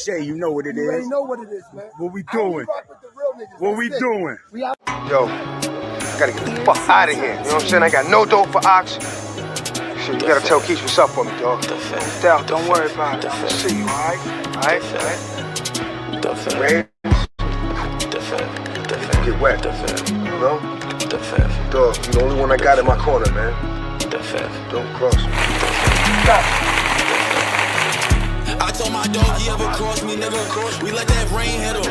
Shay, you know what it You is. already know what it is, man. What we I only doing? rock with the real niggas. What we That's it. doing? We out. Yo, I gotta get the fuck out of here. You know what I'm saying? I got no dope for Ox. Shit, you gotta tell Keith what's up for me, dog. Doubt, don't worry about it. I'll see you, alright? Alright? Wait. Get wet. You know? Dog, you the only one I got in my corner, man. Don't cross me. I told my dog he ever cross me, nigga. We let that rain hit him.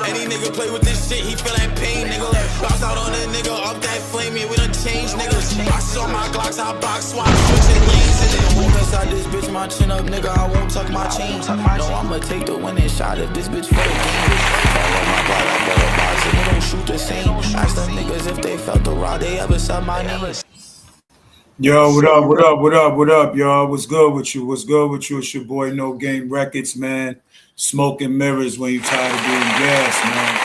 Any nigga play with this shit, he feel that pain, nigga. Bounce out on a nigga, up that flame, yeah, we done changed, niggas. I saw my Glocks, I box swap, switching lanes, nigga. Walk inside this bitch, my chin up, nigga. I won't tuck my chains. No, I'ma take the winning shot if this bitch for the game. Follow my block, I better box and they don't shoot the same. Ask them niggas if they felt the raw, they ever said my name. Yo, what up, y'all? What's good with you? It's your boy No Game Records, man. Smoke and mirrors when you tired of being gas, man.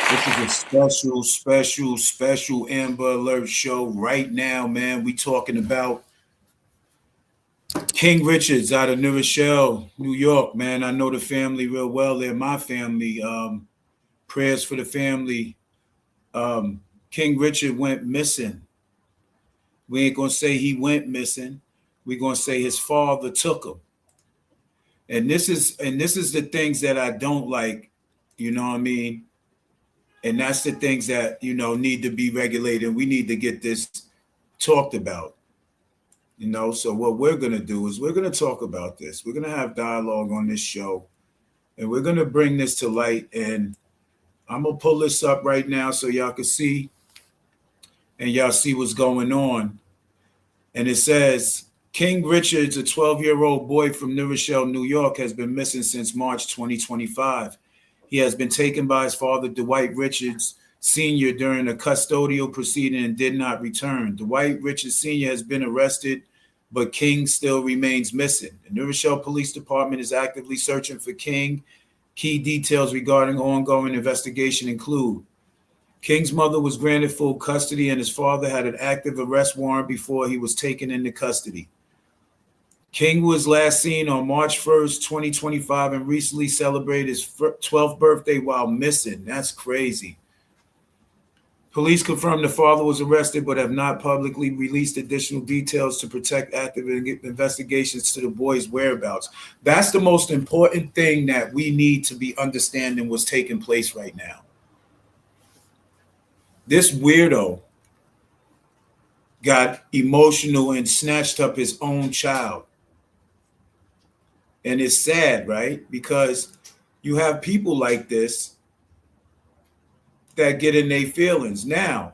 This is a special Amber Alert show right now, man. We talking about King Richards out of New Rochelle, New York, man. I know the family real well. They're my family. Prayers for the family. King Richard went missing. We ain't gonna say he went missing. We're gonna say his father took him. And this is the things that I don't like, you know what I mean? And that's the things that, you know, need to be regulated. We need to get this talked about. You know, so what we're gonna do is we're gonna talk about this. We're gonna have dialogue on this show, and we're gonna bring this to light. And I'm gonna pull this up right now so y'all can see. And y'all see what's going on. And it says, King Richards, a 12-year-old boy from New Rochelle, New York, has been missing since March 2025. He has been taken by his father, Dwight Richards Sr., during a custodial proceeding and did not return. Dwight Richards Sr. has been arrested, but King still remains missing. The New Rochelle Police Department is actively searching for King. Key details regarding ongoing investigation include King's mother was granted full custody and his father had an active arrest warrant before he was taken into custody. King was last seen on March 1st, 2025 and recently celebrated his 12th birthday while missing. That's crazy. Police confirmed the father was arrested but have not publicly released additional details to protect active investigations to the boy's whereabouts. That's the most important thing that we need to be understanding what's taking place right now. This weirdo got emotional and snatched up his own child. And it's sad, right? Because you have people like this that get in their feelings. Now,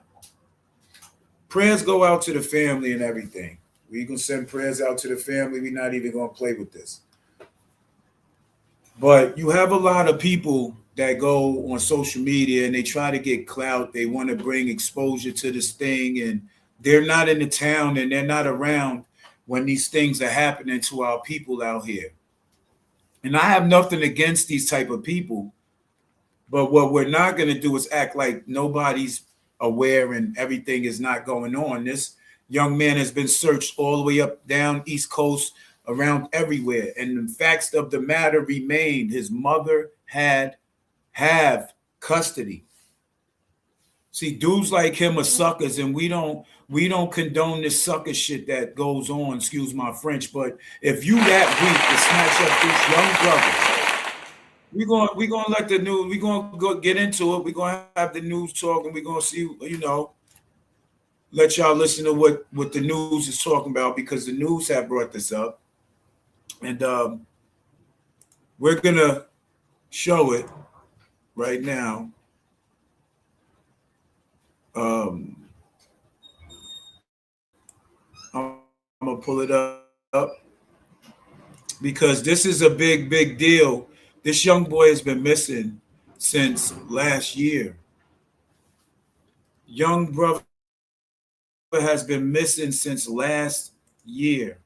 prayers go out to the family and everything. We can send prayers out to the family. We're not even going to play with this. But you have a lot of people that go on social media and they try to get clout. They want to bring exposure to this thing, and they're not in the town and they're not around when these things are happening to our people out here. And I have nothing against these type of people, but what we're not going to do is act like nobody's aware and everything is not going on. This young man has been searched all the way up, down, East Coast, around everywhere. And the facts of the matter remained. His mother have custody. See, dudes like him are suckers, and we don't condone this sucker shit that goes on, excuse my French, but if you that weak to snatch up this young brother, we're gonna let the news, we're gonna go get into it, we're gonna have the news talk, and we're gonna see, you know, let y'all listen to what the news is talking about, because the news have brought this up. And we're gonna show it right now. I'm gonna pull it up because this is a big deal. This young boy has been missing since last year. Young brother has been missing since last year.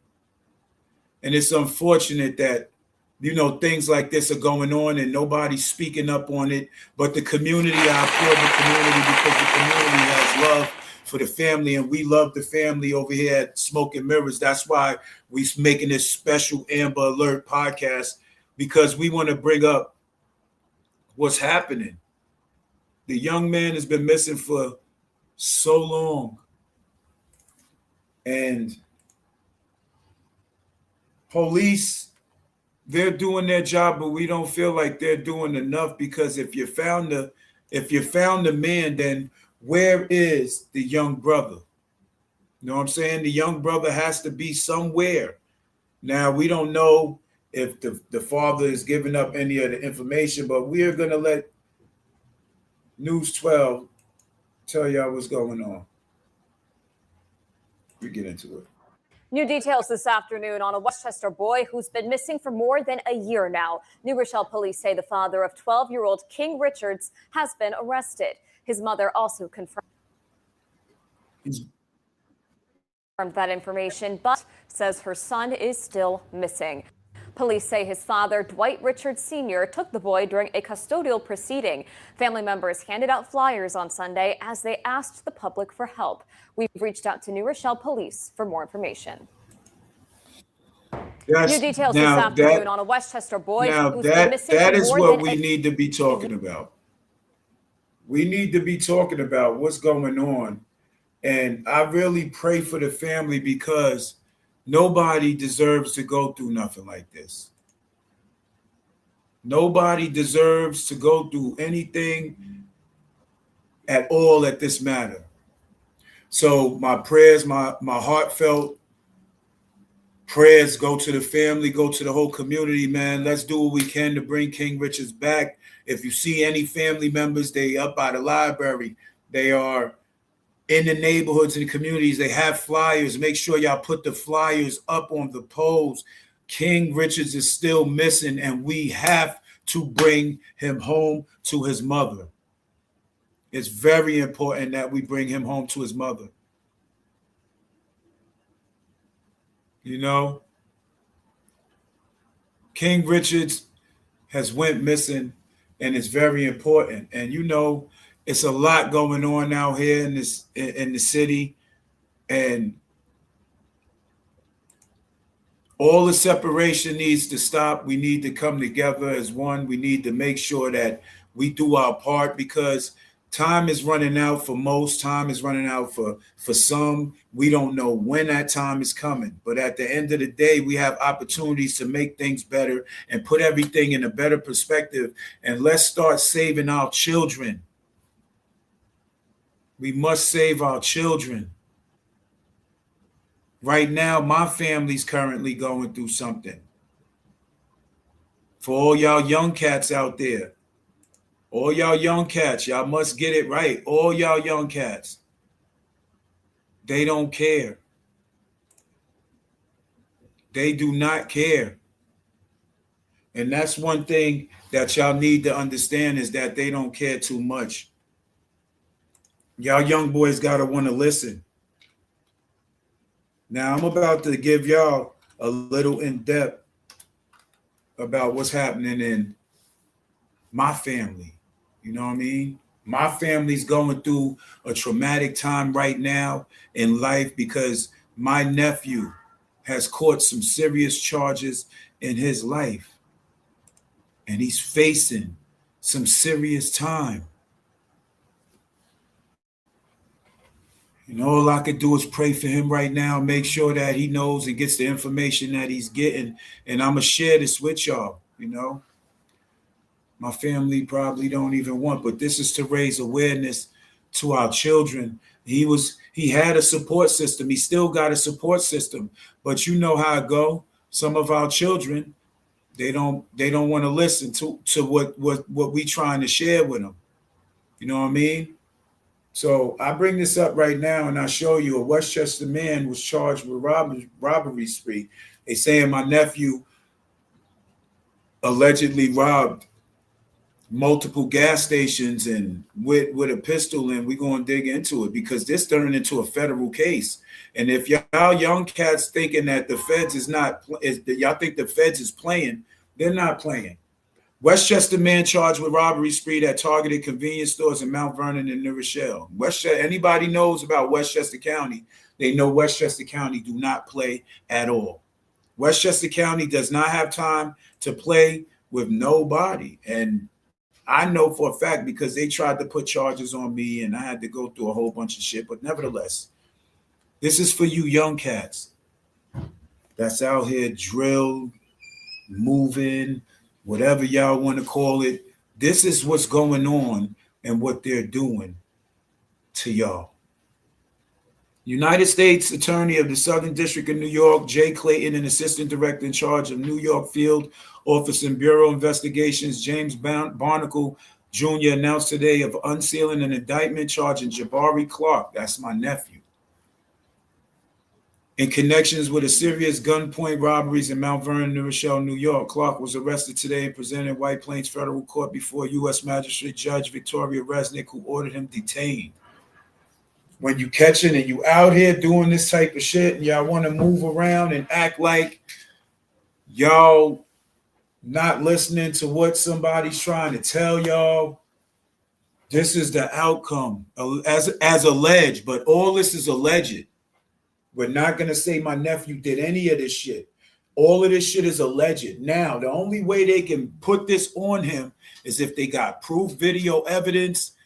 And it's unfortunate that, you know, things like this are going on and nobody's speaking up on it. But the community, I applaud the community, because the community has love for the family, and we love the family over here at Smoke and Mirrors. That's why we're making this special Amber Alert podcast. because we want to bring up what's happening. The young man has been missing for so long. And police, they're doing their job, but we don't feel like they're doing enough, because if you found the man, then where is the young brother? You know what I'm saying? The young brother has to be somewhere. Now, we don't know if the father is giving up any of the information, but we are going to let News 12 tell y'all what's going on. We get into it. New details this afternoon on a Westchester boy who's been missing for more than a year now. New Rochelle police say the father of 12-year-old King Richards has been arrested. His mother also confirmed that information, but says her son is still missing. Police say his father, Dwight Richards Sr., took the boy during a custodial proceeding. Family members handed out flyers on Sunday as they asked the public for help. We've reached out to New Rochelle Police for more information. New details this afternoon on a Westchester boy who's been missing that for is more what than we need to be talking about. We need to be talking about what's going on. And I really pray for the family, because nobody deserves to go through nothing like this. Nobody deserves to go through anything at all at this matter. So my prayers, my heartfelt prayers go to the family, go to the whole community, man. Let's do what we can to bring King Richards back. If you see any family members, they up by the library, they are in the neighborhoods and communities, they have flyers. Make sure y'all put the flyers up on the poles. King Richards is still missing, and we have to bring him home to his mother. It's very important that we bring him home to his mother. You know, King Richards has went missing, and it's very important. And you know, it's a lot going on out here in the city, and all the separation needs to stop. We need to come together as one. We need to make sure that we do our part, because time is running out for most. Time is running out for some. We don't know when that time is coming. But at the end of the day, we have opportunities to make things better and put everything in a better perspective. And let's start saving our children. We must save our children. Right now, my family's currently going through something. For all y'all young cats out there, all y'all young cats, y'all must get it right. All y'all young cats, they don't care. They do not care. And that's one thing that y'all need to understand, is that they don't care too much. Y'all young boys got to want to listen. Now, I'm about to give y'all a little in depth about what's happening in my family. You know what I mean? My family's going through a traumatic time right now in life, because my nephew has caught some serious charges in his life, and he's facing some serious time. You know, all I could do is pray for him right now, make sure that he knows and gets the information that he's getting. And I'm going to share this with y'all. You know, my family probably don't even want, but this is to raise awareness to our children. He had a support system. He still got a support system, but you know how it go. Some of our children, they don't want to listen to what we trying to share with them. You know what I mean? So I bring this up right now, and I show you a Westchester man was charged with robbery spree. They saying my nephew allegedly robbed multiple gas stations and with a pistol, and we're going to dig into it, because this turned into a federal case. And if y'all young cats thinking that the feds y'all think the feds is playing, they're not playing. Westchester man charged with robbery spree that targeted convenience stores in Mount Vernon and New Rochelle. Anybody knows about Westchester County, they know Westchester County do not play at all. Westchester County does not have time to play with nobody. And I know for a fact because they tried to put charges on me and I had to go through a whole bunch of shit. But nevertheless, this is for you young cats that's out here drill, moving, whatever y'all want to call it. This is what's going on and what they're doing to y'all. United States Attorney of the Southern District of New York, Jay Clayton, and Assistant Director in charge of New York Field Office and Bureau Investigations, James Barnacle Jr., announced today of unsealing an indictment charging Jabari Clark, that's my nephew, in connections with a serious gunpoint robberies in Mount Vernon, New Rochelle, New York. Clark was arrested today and presented in White Plains Federal Court before U.S. Magistrate Judge Victoria Resnick, who ordered him detained. When you catching and you out here doing this type of shit and y'all want to move around and act like y'all not listening to what somebody's trying to tell y'all, this is the outcome as alleged, but all this is alleged. We're not going to say my nephew did any of this shit. All of this shit is alleged. Now, the only way they can put this on him is if they got proof, video evidence,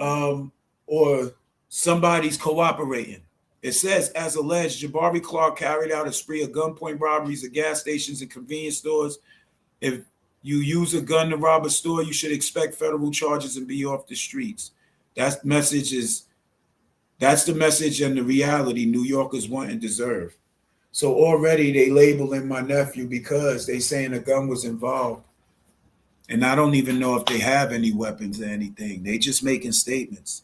or somebody's cooperating. It says, as alleged, Jabari Clark carried out a spree of gunpoint robberies at gas stations and convenience stores. If you use a gun to rob a store, you should expect federal charges and be off the streets. That's the message and the reality New Yorkers want and deserve. So already they labeling my nephew because they saying a gun was involved. And I don't even know if they have any weapons or anything. They just making statements.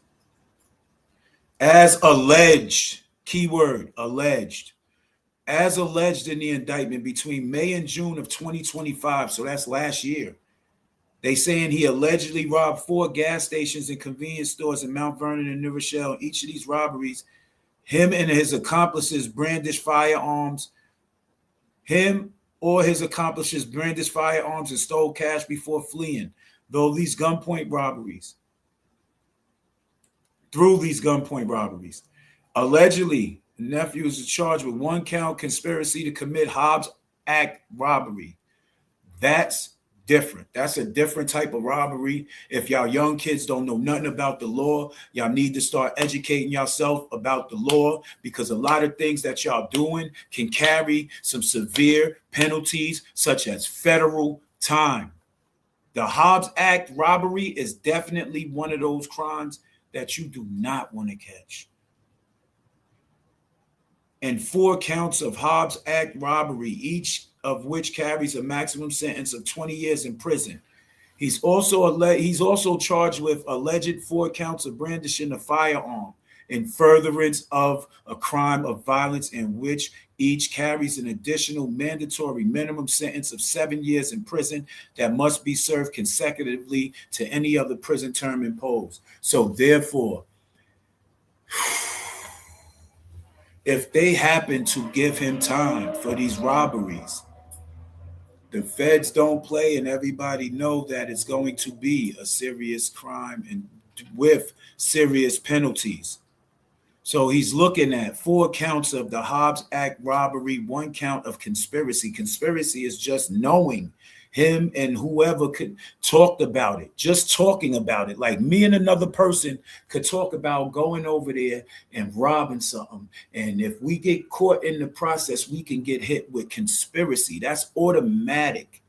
As alleged, keyword, alleged, as alleged in the indictment between May and June of 2025, so that's last year, they saying he allegedly robbed 4 gas stations and convenience stores in Mount Vernon and New Rochelle. In each of these robberies, him and his accomplices brandished firearms. Him or his accomplices brandished firearms and stole cash before fleeing. Through these gunpoint robberies. Allegedly, the nephew is charged with 1 count conspiracy to commit Hobbs Act robbery. That's different. That's a different type of robbery. If y'all young kids don't know nothing about the law, y'all need to start educating yourself about the law, because a lot of things that y'all doing can carry some severe penalties, such as federal time. The Hobbs Act robbery is definitely one of those crimes that you do not want to catch. And 4 counts of Hobbs Act robbery, each of which carries a maximum sentence of 20 years in prison. He's also charged with alleged 4 counts of brandishing a firearm in furtherance of a crime of violence, in which each carries an additional mandatory minimum sentence of 7 years in prison that must be served consecutively to any other prison term imposed. So therefore, if they happen to give him time for these robberies, the feds don't play, and everybody know that it's going to be a serious crime and with serious penalties. So he's looking at 4 counts of the Hobbs Act robbery, 1 count of conspiracy. Conspiracy is just knowing him and whoever could talked about it, just talking about it. Like me and another person could talk about going over there and robbing something. And if we get caught in the process, we can get hit with conspiracy. That's automatic.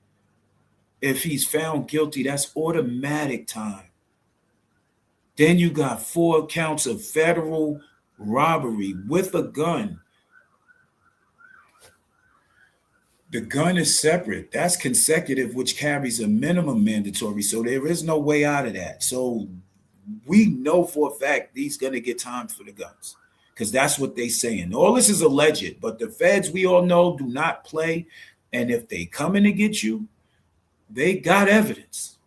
If he's found guilty, that's automatic time. Then you got 4 counts of federal robbery with a gun. The gun is separate. That's consecutive, which carries a minimum mandatory. So there is no way out of that. So we know for a fact he's going to get time for the guns, because that's what they saying. All this is alleged, but the feds, we all know, do not play. And if they coming to get you, they got evidence.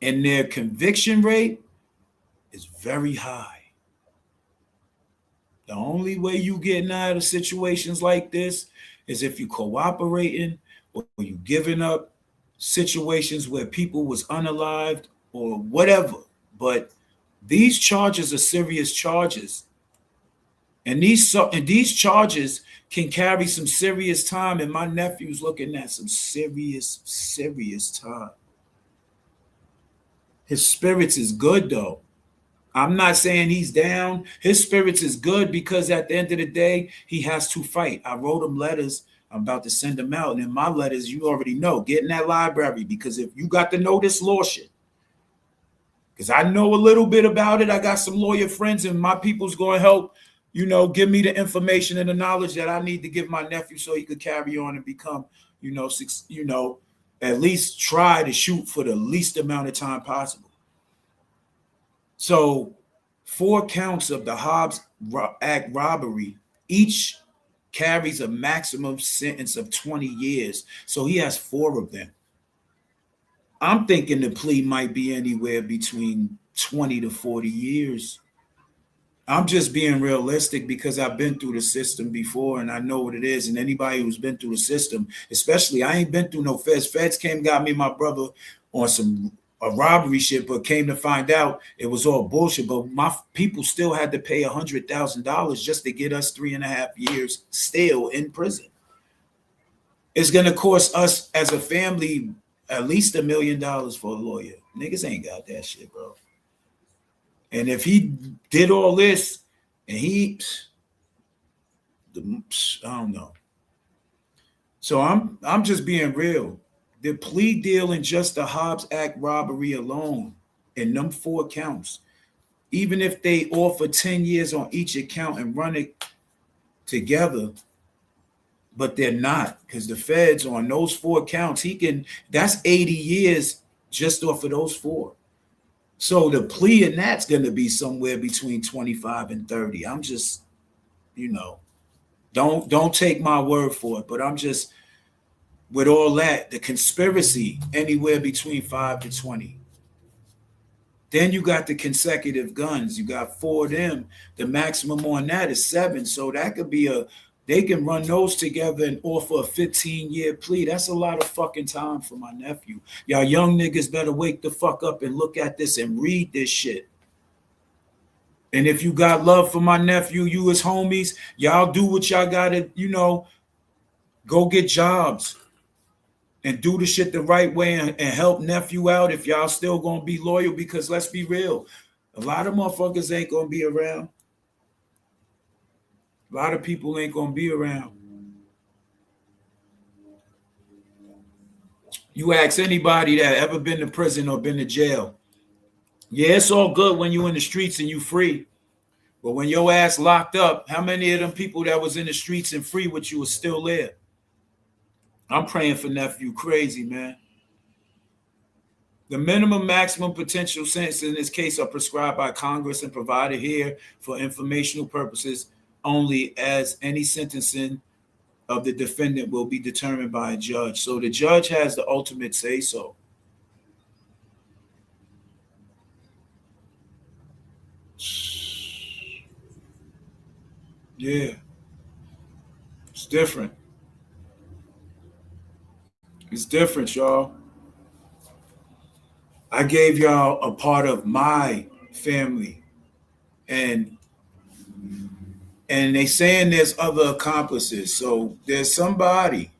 And their conviction rate is very high. The only way you getting out of situations like this is if you cooperating or you giving up situations where people was unalived or whatever. But these charges are serious charges. And these charges can carry some serious time, and my nephew's looking at some serious time. His spirits is good though. I'm not saying he's down. His spirits is good because at the end of the day, he has to fight. I wrote him letters. I'm about to send them out. And in my letters, you already know, get in that library, because if you got to know this law shit, because I know a little bit about it. I got some lawyer friends, and my people's going to help, give me the information and the knowledge that I need to give my nephew so he could carry on and become, at least try to shoot for the least amount of time possible. So 4 counts of the Hobbs Act robbery, each carries a maximum sentence of 20 years. So he has 4 of them. I'm thinking the plea might be anywhere between 20 to 40 years. I'm just being realistic because I've been through the system before and I know what it is. And anybody who's been through the system, especially, I ain't been through no feds. Feds came, got me, my brother, on a robbery shit, but came to find out it was all bullshit. But my people still had to pay $100,000 just to get us 3.5 years still in prison. It's going to cost us as a family at least $1 million for a lawyer. Niggas ain't got that shit, bro. And if he did all this and I don't know. So I'm just being real. The plea deal in just the Hobbs Act robbery alone, in them 4 counts, even if they offer 10 years on each account and run it together, but they're not, because the feds on those 4 counts, that's 80 years just off of those 4. So the plea in that's going to be somewhere between 25 and 30. I'm just, don't take my word for it, but I'm just, with all that, the conspiracy, anywhere between 5 to 20. Then you got the consecutive guns. You got 4 of them. The maximum on that is 7. So that could be they can run those together and offer a 15-year plea. That's a lot of fucking time for my nephew. Y'all young niggas better wake the fuck up and look at this and read this shit. And if you got love for my nephew, you as homies, y'all do what y'all gotta, go get jobs and do the shit the right way and help nephew out if y'all still gonna be loyal, because let's be real, a lot of motherfuckers ain't gonna be around. A lot of people ain't gonna be around. You ask anybody that ever been to prison or been to jail. Yeah, it's all good when you in the streets and you free. But when your ass locked up, how many of them people that was in the streets and free with you was still there? I'm praying for nephew crazy, man. The minimum maximum potential sentences in this case are prescribed by Congress and provided here for informational purposes only, as any sentencing of the defendant will be determined by a judge. So the judge has the ultimate say so. Yeah. It's different. It's different, y'all. I gave y'all a part of my family, and they saying there's other accomplices. So there's somebody.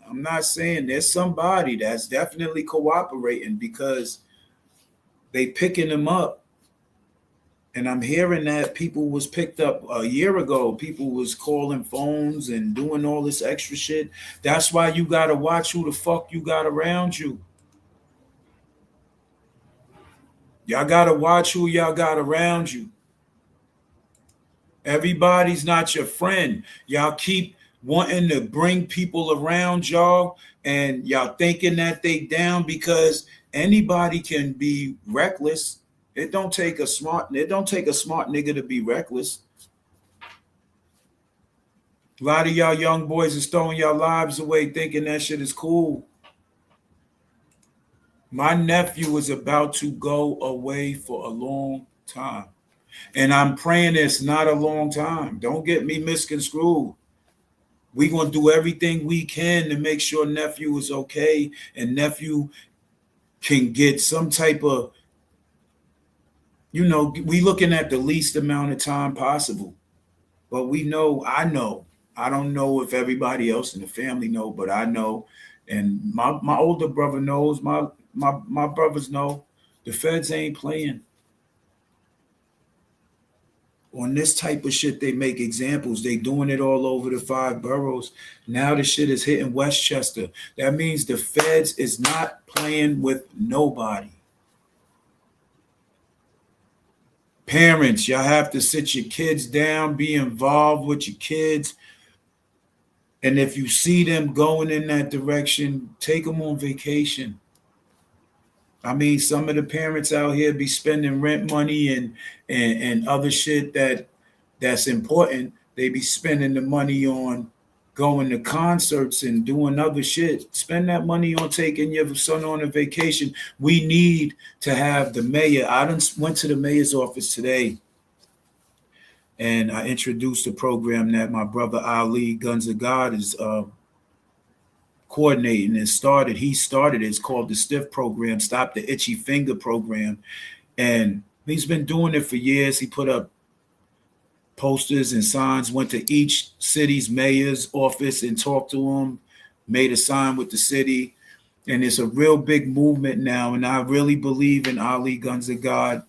I'm not saying there's somebody that's definitely cooperating, because they picking them up. And I'm hearing that people was picked up a year ago. People was calling phones and doing all this extra shit. That's why you got to watch who the fuck you got around you. Y'all got to watch who y'all got around you. Everybody's not your friend. Y'all keep wanting to bring people around y'all, and y'all thinking that they down because anybody can be reckless. It don't take a smart nigga to be reckless. A lot of y'all young boys is throwing your lives away thinking that shit is cool. My nephew is about to go away for a long time. And I'm praying it's not a long time. Don't get me misconstrued. We're going to do everything we can to make sure nephew is okay and nephew can get some type of, we looking at the least amount of time possible. But we know, I don't know if everybody else in the family know, but I know, and my older brother knows, my brothers know, the feds ain't playing. On this type of shit, they make examples. They doing it all over the 5 boroughs. Now the shit is hitting Westchester. That means the feds is not playing with nobody. Parents, y'all have to sit your kids down, be involved with your kids. And if you see them going in that direction, take them on vacation. I mean, some of the parents out here be spending rent money and other shit that's important. They be spending the money on going to concerts and doing other shit. Spend that money on taking your son on a vacation. We need to have the mayor. I went to the mayor's office today, and I introduced a program that my brother Ali Guns of God is coordinating and started. He started it. It's called the STIF program, Stop the Itchy Finger program. And he's been doing it for years. He put up posters and signs, went to each city's mayor's office and talked to them, made a sign with the city. And it's a real big movement now. And I really believe in Ali Guns of God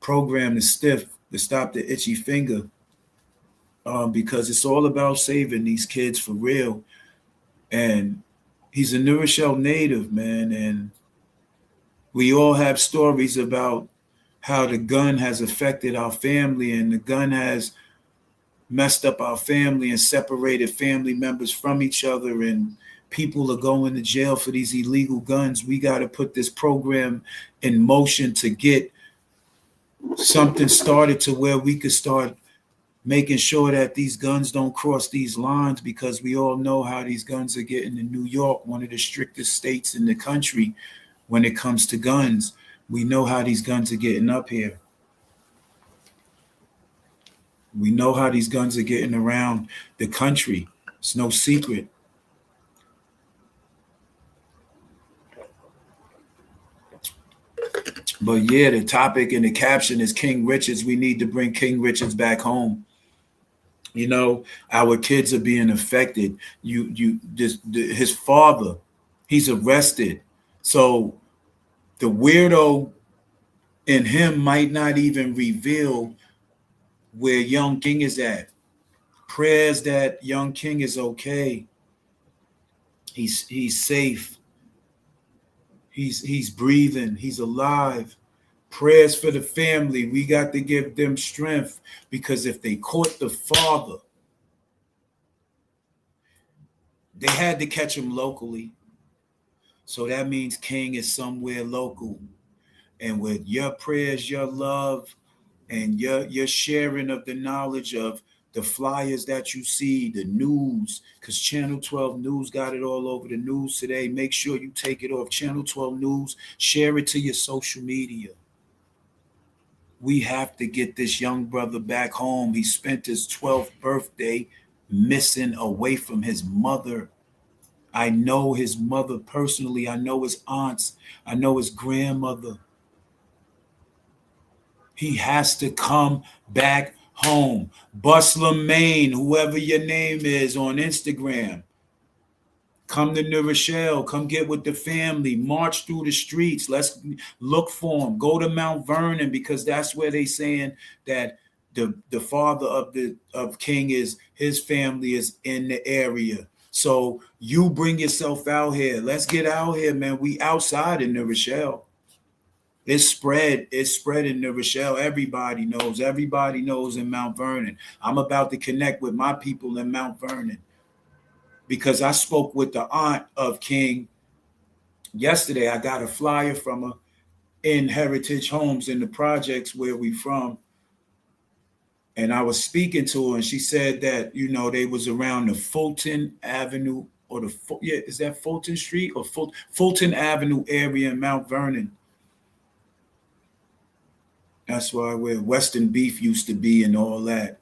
program, the STIF, to Stop the Itchy Finger, because it's all about saving these kids for real. And he's a New Rochelle native, man. And we all have stories about how the gun has affected our family, and the gun has messed up our family and separated family members from each other. And people are going to jail for these illegal guns. We got to put this program in motion to get something started to where we could start making sure that these guns don't cross these lines, because we all know how these guns are getting in New York, one of the strictest states in the country when it comes to guns. We know how these guns are getting up here. We know how these guns are getting around the country. It's no secret. But yeah, the topic and the caption is King Richards. We need to bring King Richards back home. You know, our kids are being affected. His father, he's arrested. So the weirdo in him might not even reveal where young King is at. Prayers that young King is okay. He's safe. He's breathing. He's alive. Prayers for the family. We got to give them strength, because if they caught the father, they had to catch him locally. So that means King is somewhere local. And with your prayers, your love, and your sharing of the knowledge of the flyers that you see, the news, because Channel 12 News got it all over the news today. Make sure you take it off Channel 12 News. Share it to your social media. We have to get this young brother back home. He spent his 12th birthday missing, away from his mother. I know his mother personally. I know his aunts. I know his grandmother. He has to come back home. Bustler Maine, whoever your name is on Instagram, come to New Rochelle. Come get with the family. March through the streets. Let's look for him. Go to Mount Vernon, because that's where they saying that the father of King is, his family is in the area. So you bring yourself out here. Let's get out here, man. We outside in New Rochelle. It's spread in New Rochelle. Everybody knows in Mount Vernon. I'm about to connect with my people in Mount Vernon, because I spoke with the aunt of King yesterday. I got a flyer from her in Heritage Homes in the projects where we from. And I was speaking to her, and she said that, you know, they was around the Fulton Avenue, or is that Fulton Street or Fulton Avenue area in Mount Vernon. That's where Western Beef used to be and all that.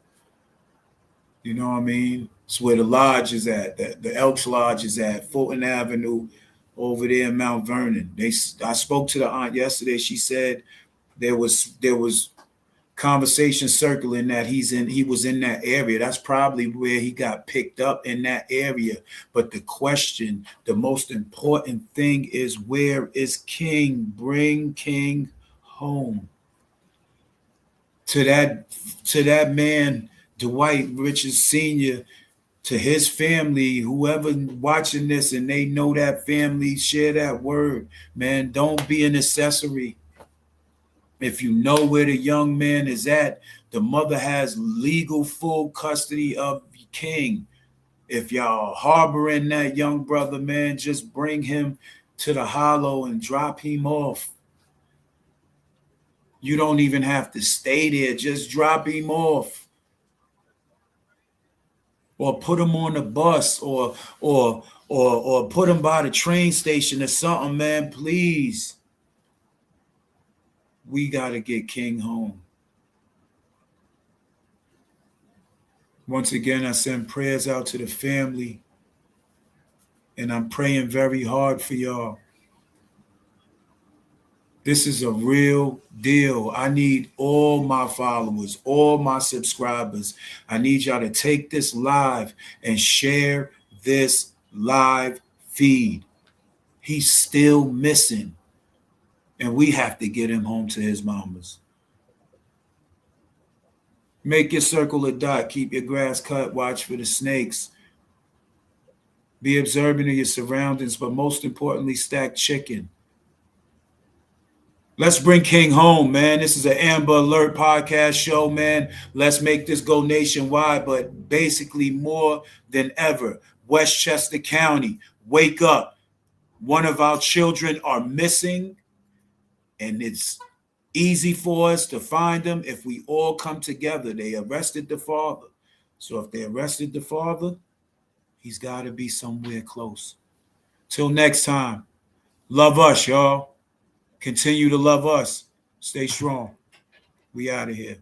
You know what I mean? It's where the lodge is at, the Elks Lodge is at, Fulton Avenue over there in Mount Vernon. I spoke to the aunt yesterday. She said there was conversation circling that he was in that area. That's probably where he got picked up, in that area. But the question, the most important thing is, where is King? Bring King home. To that man, Dwight Richards Sr., to his family, whoever watching this and they know that family, share that word, man. Don't be an accessory. If you know where the young man is at, the mother has legal full custody of King. If y'all harboring that young brother, man, just bring him to the hollow and drop him off. You don't even have to stay there. Just drop him off. Or put him on the bus, or put him by the train station or something, man. Please. We got to get King home. Once again, I send prayers out to the family, and I'm praying very hard for y'all. This is a real deal. I need all my followers, all my subscribers. I need y'all to take this live and share this live feed. He's still missing, and we have to get him home to his mamas. Make your circle a dot. Keep your grass cut. Watch for the snakes. Be observant of your surroundings, but most importantly, stack chicken. Let's bring King home, man. This is an Amber Alert podcast show, man. Let's make this go nationwide, but basically more than ever, Westchester County, wake up. One of our children are missing, and it's easy for us to find them if we all come together. They arrested the father. So if they arrested the father, he's got to be somewhere close. Till next time, love us, y'all. Continue to love us. Stay strong. We out of here.